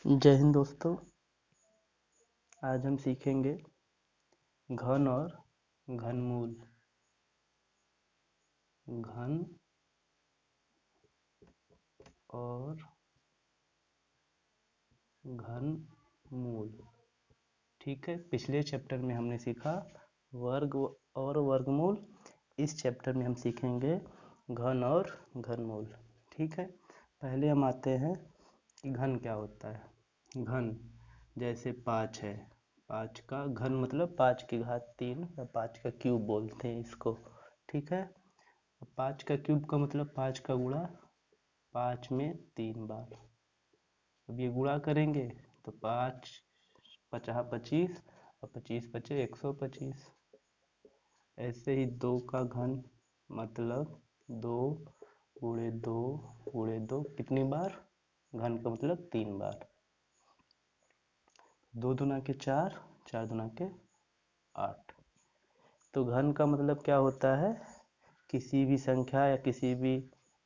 जय हिंद दोस्तों। आज हम सीखेंगे घन और घनमूल। घन और घनमूल। ठीक है, पिछले चैप्टर में हमने सीखा वर्ग और वर्गमूल। इस चैप्टर में हम सीखेंगे घन और घनमूल। ठीक है, पहले हम आते हैं कि घन क्या होता है। घन जैसे 5 है, 5 का घन मतलब 5 की घात 3 या 5 का क्यूब बोलते हैं इसको। ठीक है, 5 का क्यूब का मतलब 5 का गुणा 5 में 3 बार। अब ये गुणा करेंगे तो 5 50 25 और 25 बचे 125। ऐसे ही 2 का घन मतलब 2 गुणे 2 गुणे 2 कितनी बार? घन का मतलब 3 बार। 2 दूना के 4, 4 दूना के 8। तो घन का मतलब क्या होता है? किसी भी संख्या या किसी भी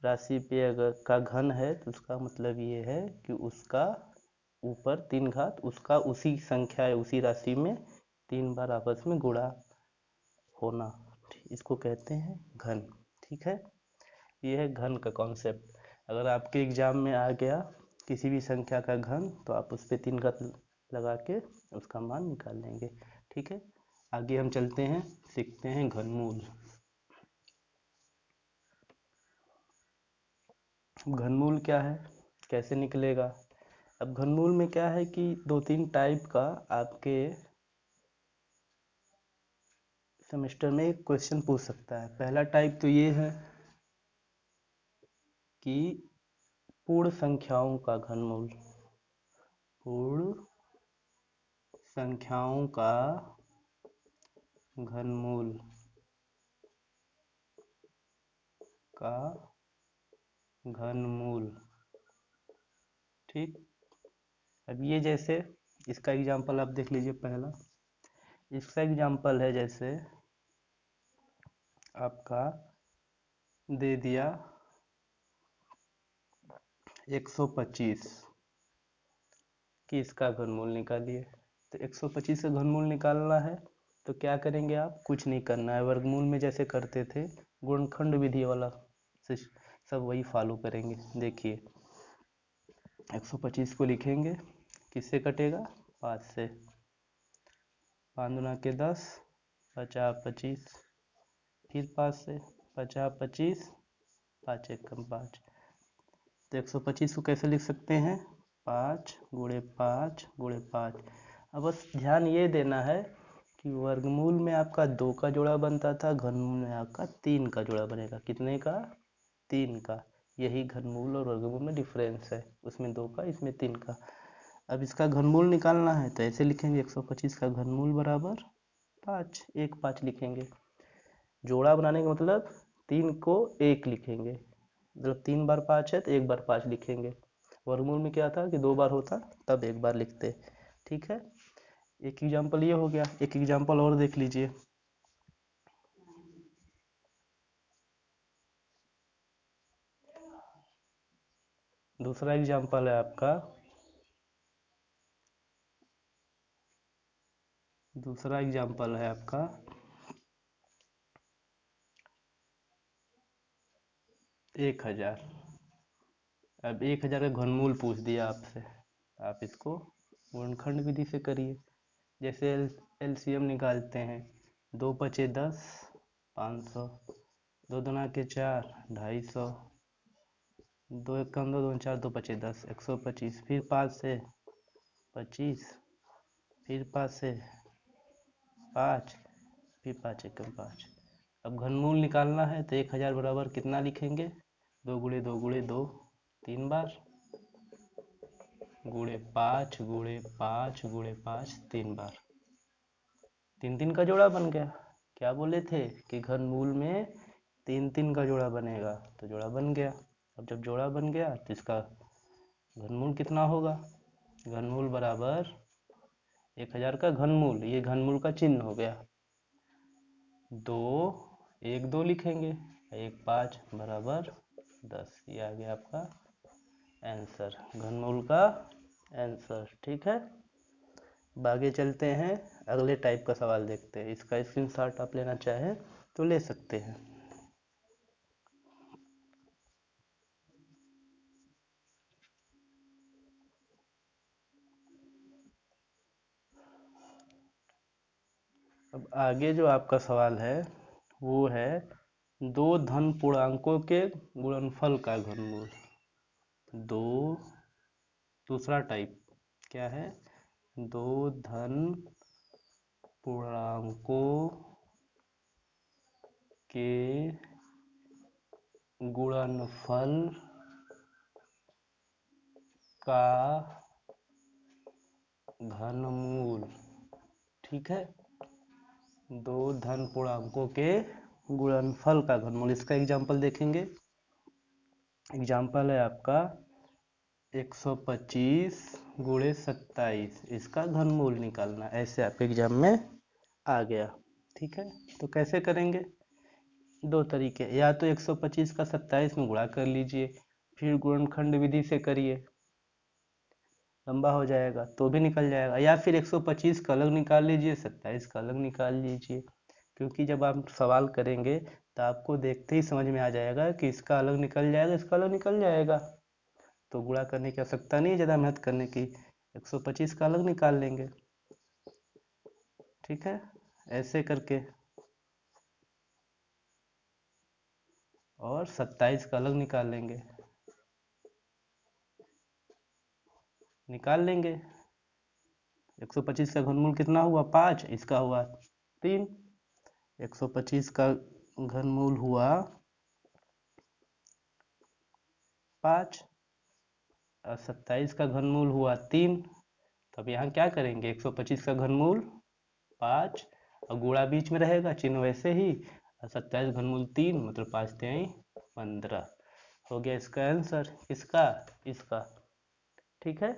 राशि पे अगर का घन है तो उसका मतलब ये है कि उसका ऊपर 3 घात उसका उसी संख्या या उसी राशि में 3 बार आपस में गुणा होना, इसको कहते हैं घन। ठीक है, ये है घन का कॉन्सेप्ट। अगर आपके एग्जाम में आ गया किसी भी संख्या का घन तो आप उस पर 3 घात लगा के उसका मान निकाल लेंगे। ठीक है, आगे हम चलते हैं, सीखते हैं घनमूल। घनमूल क्या है, कैसे निकलेगा? अब घनमूल में क्या है कि 2-3 टाइप का आपके सेमेस्टर में एक क्वेश्चन पूछ सकता है। पहला टाइप तो ये है कि पूर्ण संख्याओं का घनमूल। पूर्ण संख्याओं का घनमूल का घनमूल। ठीक, अब ये जैसे इसका एग्जांपल आप देख लीजिए। पहला इसका एग्जांपल है, जैसे आपका दे दिया 125 कि इसका घनमूल निकालिए। तो 125 का घनमूल निकालना है तो क्या करेंगे आप? कुछ नहीं करना है, वर्गमूल में जैसे करते थे गुणनखंड विधि वाला सब वही फॉलो करेंगे। देखिए 125 को लिखेंगे, किससे कटेगा? 5 से। 5 दूना के 10, 50 25, फिर 5 से 50 25, 5 एक कम 5। तो 125 को कैसे लिख सकते हैं? 5 गुणे 5 गुणे 5। अब बस ध्यान ये देना है कि वर्गमूल में आपका 2 का जोड़ा बनता था, घनमूल में आपका 3 का जोड़ा बनेगा। कितने का? 3 का। यही घनमूल और वर्गमूल में डिफरेंस है, उसमें 2 का, इसमें 3 का। अब इसका घनमूल निकालना है तो ऐसे लिखेंगे 125 का घनमूल बराबर 5, 1 5 लिखेंगे। जोड़ा बनाने का मतलब 3 को 1 लिखेंगे, मतलब 3 बार 5 है तो 1 बार 5 लिखेंगे। वर्गमूल में क्या था कि 2 बार होता तब 1 बार लिखते। ठीक है, एक एग्जांपल ये हो गया। एक एग्जांपल और देख लीजिए। दूसरा एग्जांपल है आपका, दूसरा एग्जांपल है आपका 1000। अब 1000 का घनमूल पूछ दिया आपसे, आप इसको गुणनखंड विधि से करिए। जैसे एलसीएम निकालते हैं, 2 पचे 10, 500। 2 दूना के 4, 250। 2 एक कम 2 2 4, 2 पचे 10, 125। फिर 5 से 25, फिर 5 से 5, फिर 5 एक कम 5। अब घनमूल निकालना है तो 1000 बराबर कितना लिखेंगे? 2 गुणे 2 गुणे 2, 3 बार, गुणे 5 गुणे 5 गुणे 5, 3 बार। 3 का जोड़ा बन गया। क्या बोले थे कि घनमूल में 3 का जोड़ा बनेगा, तो जोड़ा बन गया। अब जब जोड़ा बन गया तो इसका घनमूल कितना होगा? घनमूल बराबर 1000 का घनमूल, ये घनमूल का चिन्ह हो गया। 2 1 2 लिखेंगे, 1 5 बराबर 10। ये आ गया आपका आंसर, घनमूल का आंसर। ठीक है, अब आगे चलते हैं, अगले टाइप का सवाल देखते हैं। इसका स्क्रीनशॉट आप लेना चाहें तो ले सकते हैं। अब आगे जो आपका सवाल है वो है दो धन पूर्णांकों के गुणनफल का घनमूल। दो, दूसरा टाइप क्या है, दो धन पूर्णांकों के गुणनफल का घनमूल। ठीक है, दो धन पूर्णांकों के गुणनफल का घनमूल। इसका एग्जांपल देखेंगे। एग्जांपल है आपका 125 गुणे 27, इसका घनमूल निकालना। ऐसे आपके एग्जाम में आ गया। ठीक है, तो कैसे करेंगे, दो तरीके, या तो 125 का 27 में गुणा कर लीजिए, फिर गुणनखंड विधि से करिए, लंबा हो जाएगा तो भी निकल जाएगा, या फिर 125 का अलग निकाल लीजिए, 27 का अलग निकाल लीजिए। क्योंकि जब आप सवाल करेंगे तो आपको देखते ही समझ में आ जाएगा कि इसका अलग निकल जाएगा, इसका अलग निकल जाएगा, तो गुणा करने की आवश्यकता नहीं है ज़्यादा मेहनत करने की, 125 का अलग निकाल लेंगे। ठीक है, ऐसे करके, और 27 का अलग निकाल लेंगे, निकाल लेंगे। 125 का घनमूल कितना हुआ, 5, इसका हुआ 3। 125 का घनमूल हुआ 5 और 27 का घनमूल हुआ 3। तो अब यहाँ क्या करेंगे, 125 का घनमूल 5 और गुणा बीच में रहेगा, चिन्ह वैसे ही, और 27 घनमूल 3, मतलब 5 3 15। हो गया इसका आंसर, इसका, इसका। ठीक है,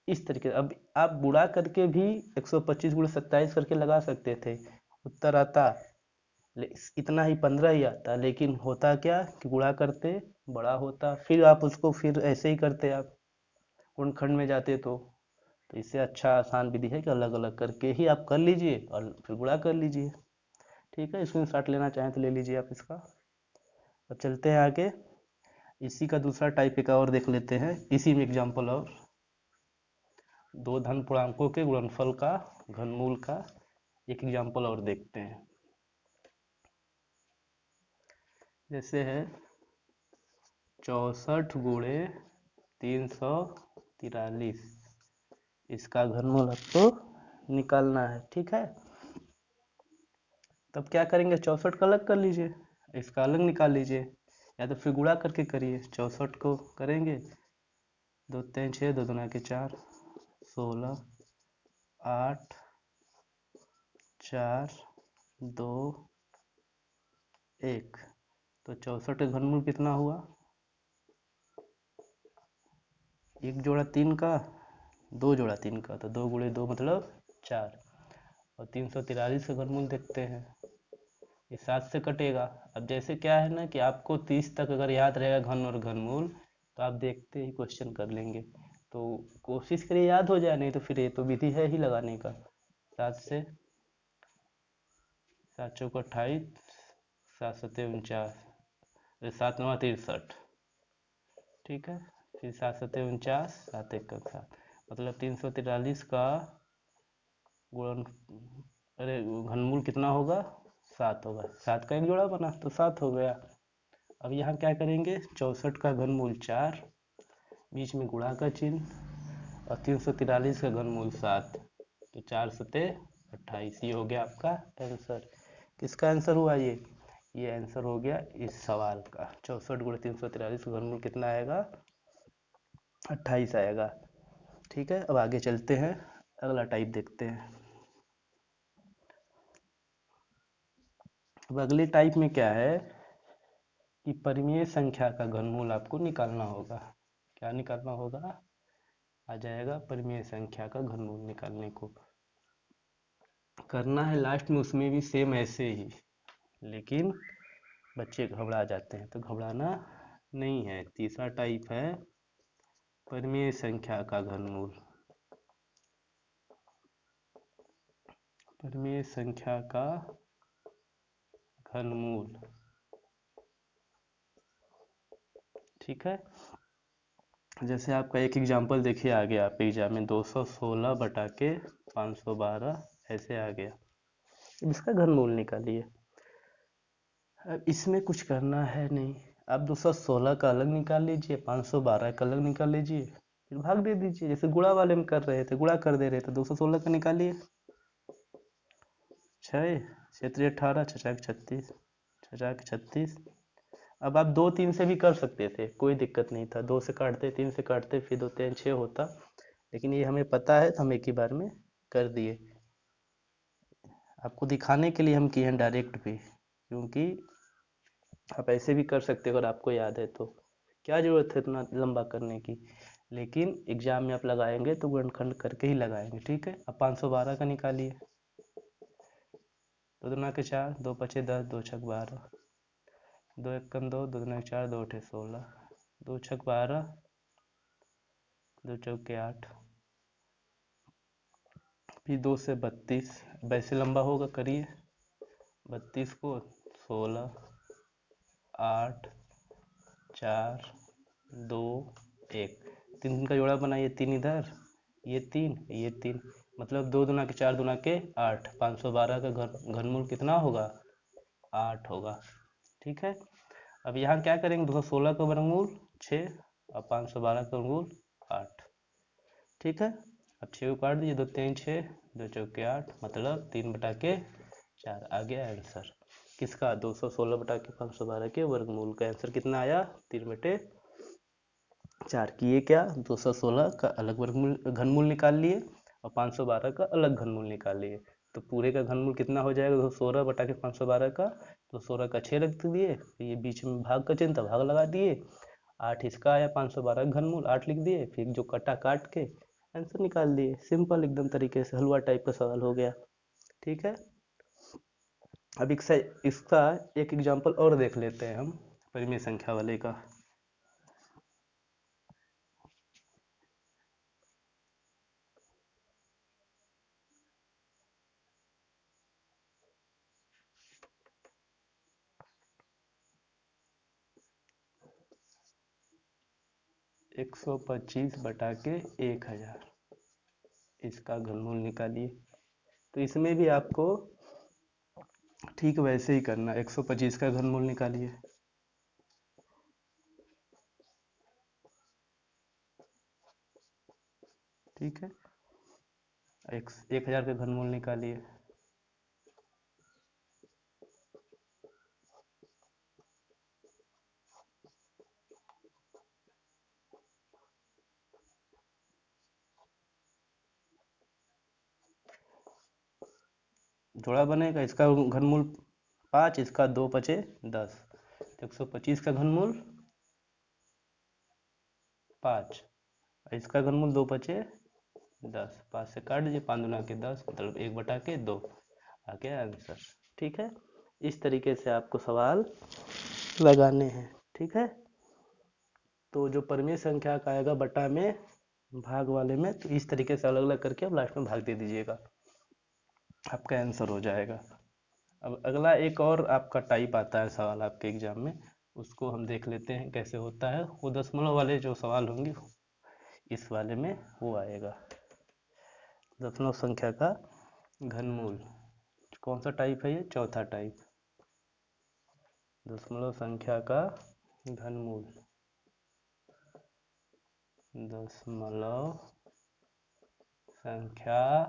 इस तरीके से। अब आप गुणा करके भी 125 गुणे 27 करके लगा सकते थे, उत्तर आता, इतना ही 15 ही आता, लेकिन होता क्या कि गुणा करते बड़ा होता, फिर आप उसको फिर ऐसे ही करते, आप गुणनखंड में जाते तो इससे अच्छा आसान विधि है कि अलग अलग करके ही आप कर लीजिए और फिर गुणा कर लीजिए। ठीक है, स्क्रीनशॉट लेना चाहें तो ले लीजिए आप इसका। अब चलते हैं आगे, इसी का दूसरा टाइप एक और देख लेते हैं, इसी में एग्जाम्पल और, दो धन पूर्णांकों के गुणनफल का घनमूल का एक एग्जाम्पल और देखते हैं। जैसे है 64 गुणे 343, इसका घनमूल आपको निकालना है। ठीक है, तब क्या करेंगे, 64 का अलग कर लीजिए, इसका अलग निकाल लीजिए, या तो फिर गुणा करके करिए। 64 को करेंगे, 2 3 6, 2 दूना के 4, 16, 8 4 2 1, तो 64 का घनमूल कितना हुआ, एक जोड़ा 3 का, दो जोड़ा 3 का, तो 2 गुणे 2 मतलब 4। और 343 का घनमूल देखते हैं, ये 7 से कटेगा। अब जैसे क्या है ना कि आपको 30 तक अगर याद रहेगा घन और घनमूल, तो आप देखते ही क्वेश्चन कर लेंगे, तो कोशिश करिए याद हो जाए, नहीं तो फिर ये तो विधि है ही लगाने का। 7 से 7 चौक 28, 7 सत्ते 49, 7 9 63। ठीक है, फिर 7 सत्ते 49, 7 1 7, मतलब 343 का गुणन, अरे घनमूल कितना होगा, 7 होगा, 7 का एक जोड़ा बना तो 7 हो गया। अब यहाँ क्या करेंगे, 64 का घनमूल 4, बीच में गुणा का चिन्ह, और 343 का घनमूल 7, तो 4 सत्ते 28, ये हो गया आपका आंसर। किसका आंसर हुआ ये आंसर हो गया इस सवाल का। 64 गुणे 343 का घनमूल कितना आएगा, 28 आएगा। ठीक है, अब आगे चलते हैं, अगला टाइप देखते हैं। अब अगली टाइप में क्या है कि परिमेय संख्या का घनमूल आपको निकालना होगा। क्या निकालना होगा, आ जाएगा परिमेय संख्या का घनमूल निकालने को। करना है लास्ट में उसमें भी सेम ऐसे ही, लेकिन बच्चे घबरा जाते हैं, तो घबराना नहीं है। तीसरा टाइप है परिमेय संख्या का घनमूल, परिमेय संख्या का घनमूल। ठीक है, जैसे आपका एक एग्जांपल देखिए आ गया आपके एग्जाम में 216 बटा के 512 ऐसे आ गया, इसका घनमूल निकालिए। अब इसमें कुछ करना है नहीं, आप 216 का अलग निकाल लीजिए, 512 का अलग निकाल लीजिए, फिर भाग दे दीजिए, जैसे गुणा वाले में कर रहे थे, गुणा कर दे रहे थे। 216 का निकालिए, 6 क्षेत्रीय 18 छचाक 36, छचाक 36। अब आप 2 3 से भी कर सकते थे, कोई दिक्कत नहीं था, 2 से काटते, 3 से काटते, फिर 2 3 6 होता, लेकिन ये हमें पता है तो हम एक ही बार में कर दिए। आपको दिखाने के लिए हम किए हैं डायरेक्ट भी, क्योंकि आप ऐसे भी कर सकते हो अगर आपको याद है तो, क्या जरूरत है इतना लंबा करने की। लेकिन एग्जाम में आप लगाएंगे तो गुणनखंड करके ही लगाएंगे। ठीक है, अब 512 का निकालिए, 2 दूना के 4, 2 पचे 10, 2 छक 12, 2 एकम 2, 2 दूना के 4, 2 अठे 16, 2 छक 12, 2 चौके 8, फिर 2 से 32, वैसे लंबा होगा, करिए 32 को 16, 8, 4, 2, 1, 3 का जोड़ा बनाइए, 3 इधर, ये 3, ये 3, मतलब 2 दूना के 4 दूना के 8, 512 का घनमूल कितना होगा, 8 होगा। ठीक है, अब यहाँ क्या करेंगे, 216 का वर्गमूल 6 और 512 का वर्गमूल 8। ठीक है, अब 6 को काट दीजिए, 2 3 6, 2 चौके 8, मतलब 3 बटा के 4 आ गया आंसर किसका, 216 बटा के 512 के वर्गमूल का आंसर कितना आया, 3 बटे 4। किए क्या, 216 का अलग वर्गमूल घनमूल निकाल लिए और 512 का अलग घनमूल निकाल लिए, तो पूरे का घनमूल कितना हो जाएगा, 216 बटा के 512 का, तो 16 का 6 रख दिए, ये बीच में भाग का चिन्ह था, भाग लगा दिए, 8 इसका आया, 512 का घनमूल 8 लिख दिए, फिर जो कटा काट के आंसर निकाल दिए। सिंपल एकदम तरीके से हलवा टाइप का सवाल हो गया। ठीक है, अब इसका एक एग्जाम्पल और देख लेते हैं हम परिमेय संख्या वाले का। एक 125 बटा के 1000, इसका घनमूल निकालिए। तो इसमें भी आपको ठीक वैसे ही करना, 125 का घनमूल निकालिए, ठीक है, 1000 का घनमूल निकालिए, जोड़ा बनेगा, इसका घनमूल 5, इसका 2 पचे 10, 125 का घनमूल 5, इसका घनमूल 2 पचे 10, 5 से काट दीजिए, 5 दूना के 10, मतलब 1 बटा के 2 आ गया आंसर। ठीक है, इस तरीके से आपको सवाल लगाने हैं। ठीक है, तो जो परिमेय संख्या का आएगा बटा में, भाग वाले में, तो इस तरीके से अलग अलग करके आप लास्ट में भाग दे दीजिएगा, आपका आंसर हो जाएगा। अब अगला एक और आपका टाइप आता है सवाल आपके एग्जाम में, उसको हम देख लेते हैं कैसे होता है। वो दशमलव वाले जो सवाल होंगे इस वाले में वो आएगा, दशमलव संख्या का घनमूल। कौन सा टाइप है ये, चौथा टाइप, दशमलव संख्या का घनमूल, दशमलव संख्या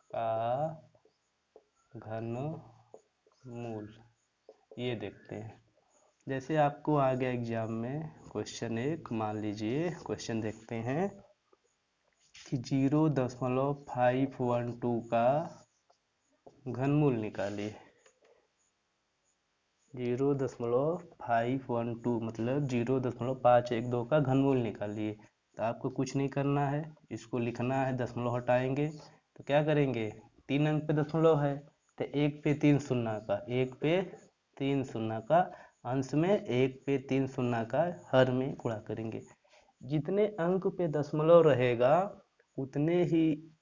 का घनमूल, ये देखते हैं। जैसे आपको आ गया एग्जाम में क्वेश्चन एक, मान लीजिए क्वेश्चन देखते हैं कि 0.512 का घनमूल निकालिए। 0.512 मतलब 0.512 का घनमूल निकालिए। तो आपको कुछ नहीं करना है, इसको लिखना है, दशमलव हटाएंगे तो क्या करेंगे, 3 अंक पे दशमलव है तो 1 पे 3 शून्य का, 1 पे 3 शून्य का, अंश में 1 पे 3 शून्य का हर में गुणा करेंगे। जितने अंक पे दशमलव रहेगा उतने ही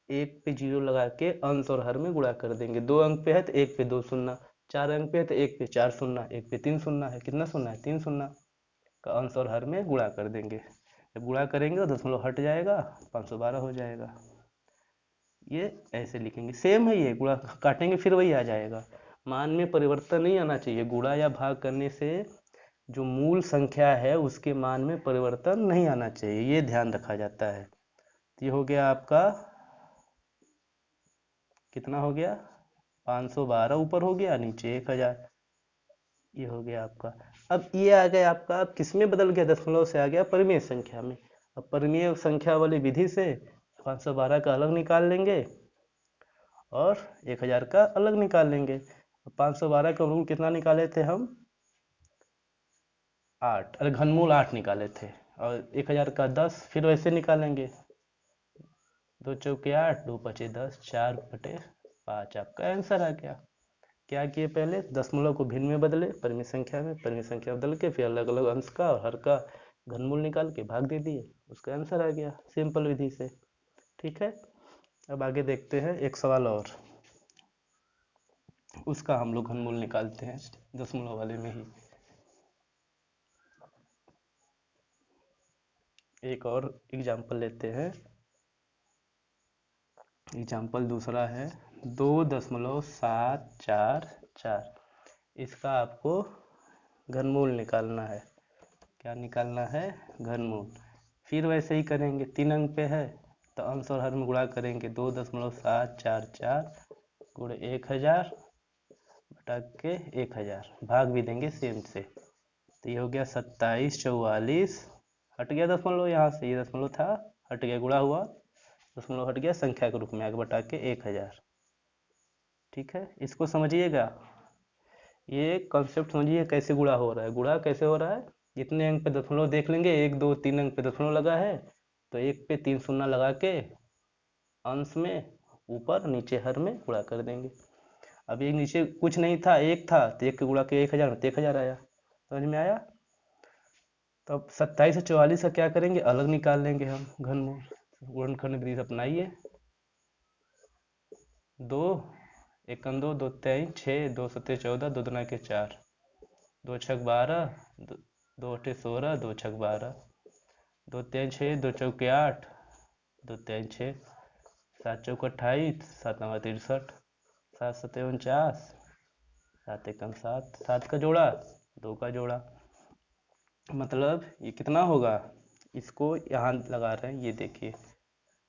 एक पे जीरो लगा के अंश और हर में गुणा कर देंगे। 2 अंक पे है तो एक पे 2 शून्य, 4 अंक पे है तो एक पे 4 शून्य, एक पे 3 शून्य है। कितना शून्य है? 3 शून्य का अंश और हर में गुणा कर देंगे। जब गुणा करेंगे तो दशमलव हट जाएगा, 512 हो जाएगा। ये ऐसे लिखेंगे, सेम है ये, गुणा काटेंगे फिर वही आ जाएगा। मान में परिवर्तन नहीं आना चाहिए। गुणा या भाग करने से जो मूल संख्या है उसके मान में परिवर्तन नहीं आना चाहिए, ये ध्यान रखा जाता है। तो ये हो गया आपका, कितना हो गया? 512 ऊपर हो गया, नीचे 1000। ये हो गया आपका। अब ये आ गया आपका, अब किस में बदल गया? दशमलव से आ गया परिमेय संख्या में। अब परिमेय संख्या वाली विधि से 512 का अलग निकाल लेंगे और 1000 का अलग निकाल लेंगे। 512 का रूल कितना निकाले थे हम? 8, अरे घनमूल 8 निकाले थे। और 1000 का 10 फिर वैसे निकालेंगे। 2 चौके 8, 2 पचे 10, 4/5 आपका आंसर आ गया। क्या किए? पहले दशमलव को भिन्न में बदले, परिमेय संख्या में, परिमेय संख्या बदल के फिर अलग अलग अंश का और हर का घनमूल निकाल के भाग दे दिए, उसका आंसर आ गया सिंपल विधि से। ठीक है, अब आगे देखते हैं एक सवाल और, उसका हम लोग घनमूल निकालते हैं दशमलव वाले में ही। एक और एग्जाम्पल लेते हैं। एग्जाम्पल दूसरा है 2.744। इसका आपको घनमूल निकालना है। क्या निकालना है? घनमूल। फिर वैसे ही करेंगे, 3 अंक पे है तो अंश और हर में गुणा करेंगे। 2.744 गुणे 1000 बटा के 1000, भाग भी देंगे सेम से। तो ये हो गया 2744, हट गया दशमलव यहाँ से, ये दशमलव था हट गया, गुणा हुआ दशमलव हट गया, संख्या के रूप में आगे बटा के 1000। ठीक है, इसको समझिएगा, ये कॉन्सेप्ट समझिए कैसे गुणा हो रहा है। गुणा कैसे हो रहा है? जितने अंक पे दशमलव देख लेंगे, 1 2 3 अंक पे दशमलव लगा है तो एक पे 3 शून्य लगा के अंश में ऊपर नीचे हर में गुणा कर देंगे। अब एक नीचे कुछ नहीं था, एक था तो एक के गुणा के 1000 में 1000 आया। समझ में आया? तो अब 27 से 44 का क्या करेंगे? अलग निकाल लेंगे हम घनमूल। गुणनखंड विधि अपनाइए। 2 एकम 2, 2 3 6, 2 7 14, 2 दूना के 4, 2 छक 12, 2 8 16, 2 छक 12, 2 3 6, 2 चौके 8, 2 3 6, 7 चौक 28, 7 9 63, 7 7 49, 7 एकम 7, 7 का जोड़ा 2 का जोड़ा, मतलब ये कितना होगा? इसको यहाँ लगा रहे हैं, ये देखिए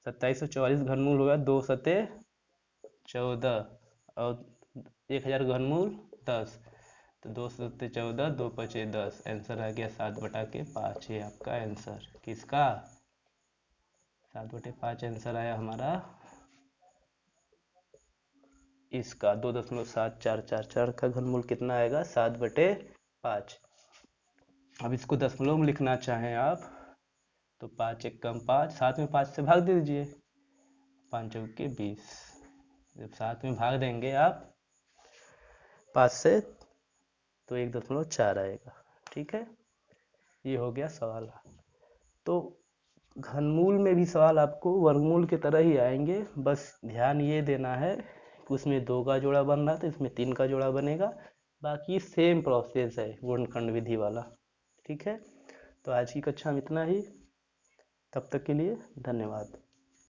2744 घनमूल होगा 2 सते 14 और 1000 घनमूल 10, तो 2 सते 14, 2 पचे 10, आंसर आ गया 7/5। ये आपका आंसर किसका? 7/5 आंसर आया हमारा इसका। 2.7444 का घनमूल कितना आएगा? 7/5। अब इसको दशमलव में लिखना चाहें आप तो 5 एकम 5, साथ में 5 से भाग दे दीजिए, 5 चौके 20। जब साथ में भाग देंगे आप 5 से तो 1.4 आएगा। ठीक है, ये हो गया सवाल। तो घनमूल में भी सवाल आपको वर्गमूल की तरह ही आएंगे, बस ध्यान ये देना है कि उसमें 2 का जोड़ा बन रहा था, इसमें 3 का जोड़ा बनेगा। बाकी सेम प्रोसेस है गुणनखंड विधि वाला। ठीक है, तो आज की कक्षा में इतना ही। तब तक के लिए धन्यवाद।